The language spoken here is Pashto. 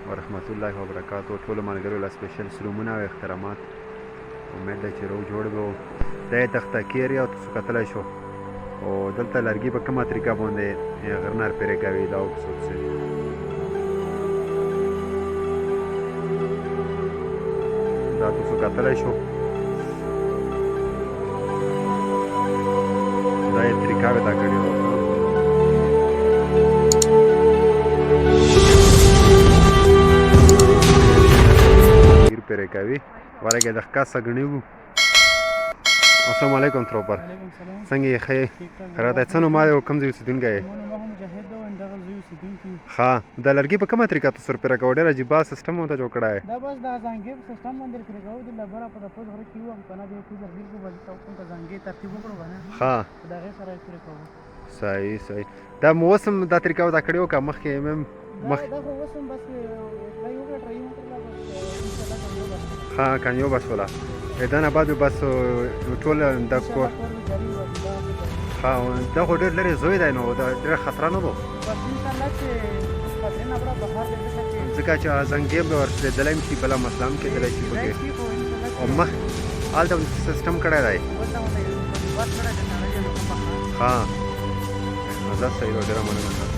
ورحمت الله وبرکاتو. ټولو ملګرو له سپیشل سلامونه او احترامات. امید ده چې روغ جوړ به و. دا یې تخته کیریا او تاسو کتلی شو او دلته لرګي په کومه طریقه باندې غرنر پرې کوي دا وکړو چې دا تاسو کتلی شو دا یې طریقه به دا کړې وه پرې کوي ورګې د ښکاسه ګڼېږو. السلام علیکم تروپر څنګه یې ښه راته څه نوم دی او کوم ځای اوسېدونکی یې؟ ښه دا لرګي په کومه طریقه تاسو پرې کوئ؟ ډېر عجیبه سیسټم ورته جوړ کړی دا بس دا ځانګړی سیسټم باندې پرې کوو د لبره په دپوز غره کې وم که نه د کوم لرګي په باندې کوم ته ځانګړی ترتیب وکړو که نه ښه په د هغې سره یې پرې کوو. صحیح صحیح. دا مو اوس هم دا طریقه ورته کړې وه که مخکې دا خو اوس هم بس ټرای وکړه ټرای وکړله بس انشاءالله کامیابه شوه. ښه کامیابه شوله. دا نه بعد بس ټول د کور ښه دا خو ډېر لرې زوی دی نو دا ډېر خطره نه ده بس انشاءالله چې خطرې نه وړه بهر دی ځکه چې زنګې به ورسېدلی هم شي بله مسله هم کېدلی شي پکې او مخ هلته سیسټم کړی دی ښه دا صحیح ده ډېره مننه.